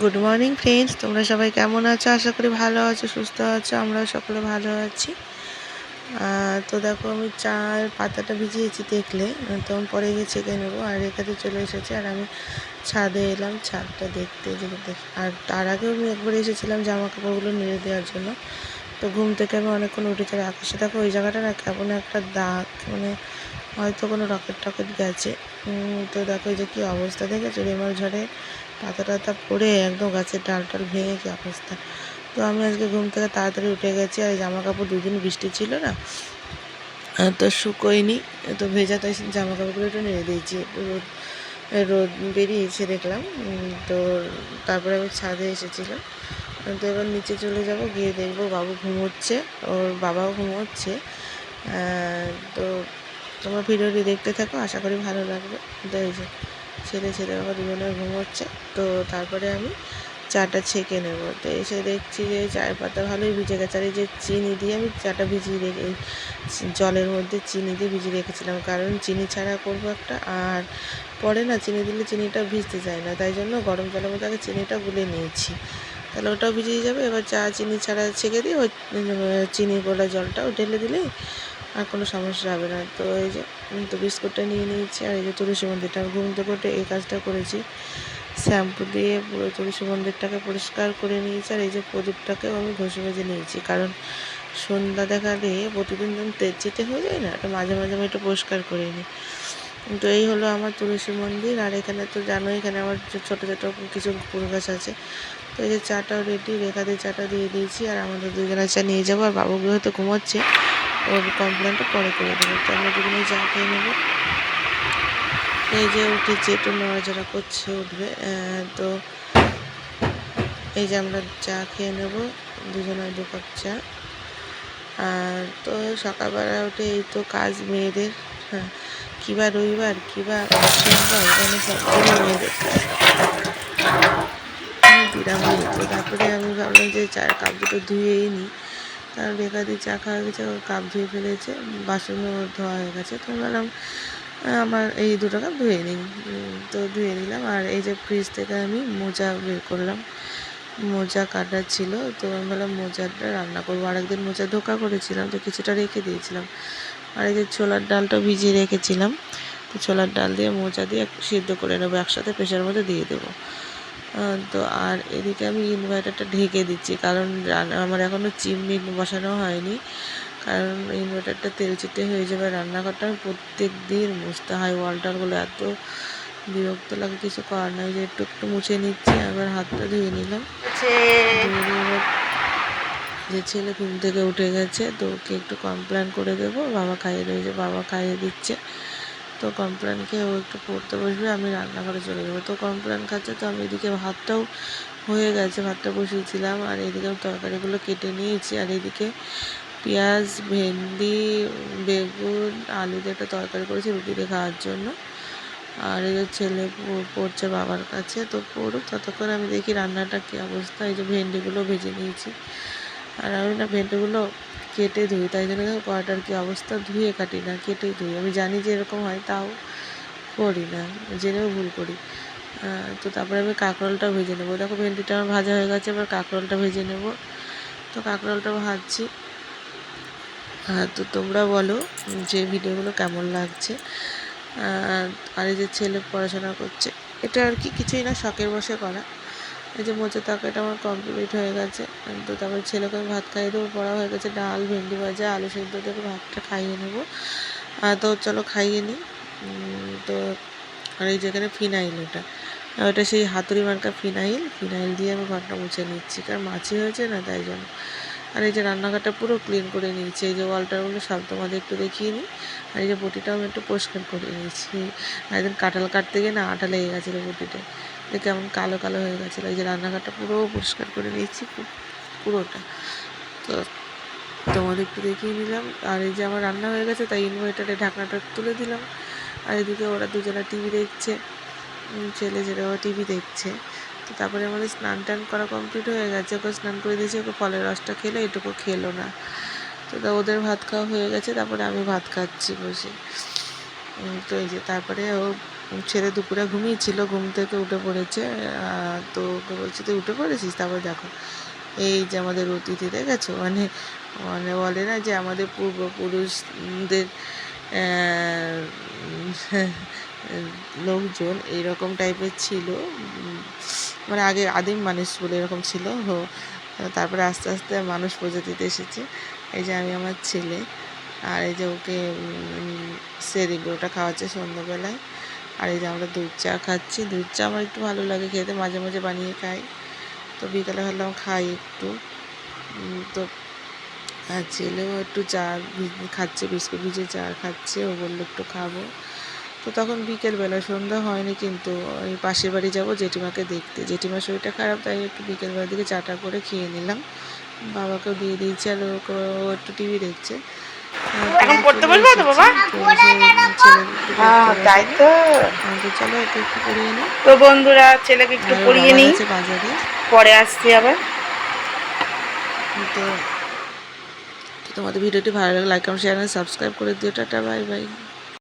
Good morning friends, তোমরা সবাই কেমন আছো? আশা করি ভালো আছো, সুস্থ আছো। আমরাও সকলে ভালো আছি। তো দেখো, আমি চায়ের পাতাটা ভিজিয়েছি দেখলে, তখন পরে গিয়ে ছেঁকে নেবো। আর এখানে চলে এসেছে, আর আমি ছাদে এলাম ছাদটা দেখতে আর তার আগেও আমি একবার এসেছিলাম জামা কাপড়গুলো নেড়ে দেওয়ার জন্য। তো ঘুম থেকে আমি অনেকক্ষণ উঠেছি। আর আকাশে দেখো ওই জায়গাটা না কেমন একটা দাগ, মানে হয়তো কোনো রকেট টকেট গেছে। তো দেখো এই যে কী অবস্থা, দেখেছো? রেমাল ঝড়ে পাতা টাতা পড়ে একদম গাছের ডাল টাল ভেঙে কী অবস্থা। তো আমি আজকে ঘুম থেকে তাড়াতাড়ি উঠে গেছি। আর জামা কাপড় দুদিন বৃষ্টি ছিল না, তো শুকোয়নি, তো ভেজা, তাই জামা কাপড়গুলো একটু নেড়ে দিয়েছি। রোদ রোদ বেরিয়েছে দেখলাম। তো তারপরে আমি ছাদে এসেছিলাম। তো এবার নিচে চলে যাব, গিয়ে দেখবো বাবু ঘুমোচ্ছে, ওর বাবাও ঘুমোচ্ছে। তো তোমরা ভিডিওটি দেখতে থাকো, আশা করি ভালো লাগবে। তো এই যে ছেলে বাবা দুজনে ঘুমোচ্ছে। তো তারপরে আমি চাটা ছেঁকে নেব। তো এসে দেখছি যে চায়ের পাতা ভালোই ভিজে গেছে। আর এই যে চিনি দিয়ে আমি চাটা ভিজিয়ে রেখে, জলের মধ্যে চিনি দিয়ে ভিজিয়ে রেখেছিলাম, কারণ চিনি ছাড়া করবো একটা। আর পরে না চিনি দিলে চিনিটা ভিজতে যায় না, তাই জন্য গরম জলের মধ্যে আগে চিনিটা গুলে নিয়েছি, তাহলে ওটাও ভিজিয়ে যাবে। এবার চা চিনি ছাড়া ছেঁকে দিয়ে ওই চিনি গোলা জলটাও ঢেলে দিলেই আর কোনো সমস্যা হবে না। তো এই যে তো বিস্কুটটা নিয়ে নিয়েছি। আর এই যে তুলসী মন্দিরটা ঘুম থেকে উঠে এই কাজটা করেছি, শ্যাম্পু দিয়ে পুরো তুলসী মন্দিরটাকে পরিষ্কার করে নিয়েছি। আর এই যে প্রদীপটাকেও আমি ঘষে মেজে নিয়েছি, কারণ সন্ধ্যা দেখালে প্রতিদিন যখন তেজচিতে হয়ে যায় না, এটা মাঝে মাঝে আমি একটু পরিষ্কার করে নিই। তো এই হলো আমার তুলসী মন্দির। আর এখানে তো জানোই, এখানে আমার ছোটো ছোটো কিছু ফুল গাছ আছে। তো এই যে চাটাও রেডি, রেখা দিয়ে চাটা দিয়ে দিয়েছি। আর আমাদের দুজনের চা নিয়ে যাবো। আর বাবুগুলো হয়তো ঘুমোচ্ছে, ওর কমপ্লেনটা পরে করে দেবো। তো আমরা দুজনে চা খেয়ে নেবো। এই যে উঠেছে, একটু নড়াচড়া করছে, উঠবে। তো এই যে আমরা চা খেয়ে নেব, দুজনের 2 কাপ চা। আর তো সকালবেলা উঠে এই তো কাজ মেয়েদের। হ্যাঁ, কিবা রবিবার, কিবা সোমবার, মানে সবদিনই মেয়েদের কাজ, বিরাম নেই। তো তারপরে আমি ভাবলাম যে চায়ের কাপ দুটো ধুয়েই নিই, কারণ রেখা দিয়ে চা খাওয়া গেছে, ওর কাপ ধুয়ে ফেলেছে, বাসনও ধোয়া হয়ে গেছে। তো ভাবলাম আমার এই 2টো কাপ ধুয়ে নিই। তো ধুয়ে নিলাম। আর এই যে ফ্রিজ থেকে আমি মোজা বের করলাম, মোজা কাটা ছিল। তো আমি ভাবলাম মোজাটা রান্না করবো। আরেকদিন মোজা ধোকা করেছিলাম, তো কিছুটা রেখে দিয়েছিলাম। আর এই যে ছোলার ডালটা ভিজিয়ে রেখেছিলাম, তো ছোলার ডাল দিয়ে মোজা দিয়ে সিদ্ধ করে নেবো, একসাথে প্রেশারের মধ্যে দিয়ে দেবো। তো আর এদিকে আমি ইনভার্টারটা ঢেকে দিচ্ছি, কারণ আমার এখনও চিমনি বসানো হয়নি, কারণ ইনভার্টারটা তেল চিটে হয়ে যাবে। রান্নাঘরটা আমি প্রত্যেক দিন মুছতে হয়, ওয়ালটারগুলো এত বিরক্ত লাগে, কিছু করার নাই। যে একটু একটু মুছে নিচ্ছি। আবার হাতটা ধুয়ে নিলাম। যে ছেলে ঘুম থেকে উঠে গেছে, তো ওকে একটু কমপ্লেন করে দেবো। বাবা খাইয়ে রয়েছে, বাবা খাইয়ে দিচ্ছে। তো কমপ্লেন খেয়ে ও একটু পড়তে বসবে, আমি রান্নাঘরে চলে যাবো। তো কমপ্লেন খাচ্ছে, তো আমি এদিকে ভাতটাও হয়ে গেছে, ভাতটা বসিয়েছিলাম। আর এদিকে তরকারিগুলো কেটে নিয়েছি। আর এদিকে পেঁয়াজ, ভেন্ডি, বেগুন, আলু দিয়ে একটা তরকারি করেছি রুটি দিয়ে খাওয়ার জন্য। আর এই যে ছেলে পড়ছে বাবার কাছে, তো পড়ুক, ততক্ষণ আমি দেখি রান্নাটা কী অবস্থা। এই যে ভেন্ডিগুলো ভেজে নিয়েছি। আর আমি না ভেন্ডিগুলো কেটে ধুই, তাই জন্য দেখো কড়াটার কী অবস্থা, ধুয়ে কাটি না, কেটেই ধুই। আমি জানি যে এরকম হয়, তাও করি না, জেনেও ভুল করি। তো তারপরে আমি কাঁকরোলটা ভেজে নেবো। দেখো ভেন্ডিটা আমার ভাজা হয়ে গেছে, এবার কাঁকরোলটা ভেজে নেব। তো কাঁকরোলটা ভাজছি। তো তোমরা বলো যে ভিডিওগুলো কেমন লাগছে। আর এই যে ছেলে পড়াশোনা করছে, এটা আর কি কিছুই না, শখের বসে করা। এই যে মোচা তরকারিটা আমার কমপ্লিট হয়ে গেছে। তো তারপরে ছেলেকে আমি ভাত খাইয়ে দেবো, পড়া হয়ে গেছে। ডাল, ভেন্ডি ভাজা, আলু সেদ্ধ দিয়ে ভাতটা খাইয়ে নেবো। তো চলো খাইয়ে নিই। তো আর এই যেখানে ফিনাইল, ওটা সেই হাতুড়ি মার্কা ফিনাইল দিয়ে আমি ঘরটা মুছে নিচ্ছি, কারণ মাছি হয়েছে না, তাই জন্য। আর এই যে রান্নাঘরটা পুরো ক্লিন করে নিয়েছি। এই যে ওয়ালটারগুলো সব তোমাদের একটু দেখিয়ে নিই। আর এই যে বটিটাও আমি একটু পরিষ্কার করে নিয়েছি। একদিন কাঁঠাল কাটতে গিয়ে না আটা লেগে গেছিলো বটিতে, কেমন কালো কালো হয়ে গেছিলো। এই যে রান্নাঘরটা পুরো পরিষ্কার করে নিয়েছি, পুরোটা। তো তোমাদের একটু দেখিয়ে নিলাম। আর এই যে আমার রান্না হয়ে গেছে, তাই ইনভার্টারে ঢাকনাটা তুলে দিলাম। আর এদিকে ওরা দুজনে টিভি দেখছে, ছেলে ও টিভি দেখছে। তো তারপরে আমাদের স্নান টান করা কমপ্লিট হয়ে গেছে, ওকে স্নান করে দিয়েছি। ওকে ফলের রসটা খেলো, এটুকু খেলো না। তো ওদের ভাত খাওয়া হয়ে গেছে, তারপরে আমি ভাত খাচ্ছি বসে। তো এই যে তারপরে ও ছেলে দুপুরে ঘুমিয়েছিল, ঘুম থেকে উঠে পড়েছে। তো ওকে বলছি তুই উঠে পড়েছিস? তারপর দেখো এই যে আমাদের অতিথি দেখেছো, মানে মানে বলে না যে আমাদের পূর্বপুরুষদের লোকজন এইরকম টাইপের ছিল, মানে আগে আদিম মানুষ বলে এরকম ছিল। তারপরে আস্তে আস্তে মানুষ প্রজাতিতে এসেছে। এই যে আমি আমার ছেলে, আর এই যে ওকে সেরিব্রোটা খাওয়াচ্ছে সন্ধ্যাবেলায়। আর এই যে আমরা দুধ চা খাচ্ছি। দুধ চা আমার একটু ভালো লাগে খেতে, মাঝে মাঝে বানিয়ে খাই। তো বিকালে ভাবলাম খাই একটু। তো আর ছেলেও একটু চা খাচ্ছে, বিস্কুট ভিজে চা খাচ্ছে। ও বললো একটু খাবো। তো তখন বিকেলবেলা, সন্ধ্যা হয়নি, কিন্তু ওই পাশের বাড়ি যাবো জেঠিমাকে দেখতে। জেঠিমার শরীরটা খারাপ, তাই একটু বিকেলবেলার দিকে চাটা করে খেয়ে নিলাম। বাবাকেও দিয়ে দিয়েছি, আর ও একটু টিভি দেখছে। এখন পড়তে বলবো তো বাবা? তাই তো। চলো ওকে একটু পড়িয়ে নিই। তো বন্ধুরা, ছেলেকে একটু পড়িয়ে নিই, বাজারে পরে আসছি আবার। তো তোমাদের ভিডিওটি ভালো লাগলে লাইক, কমেন্ট, শেয়ার, সাবস্ক্রাইব করে দিও। Tata, bye bye.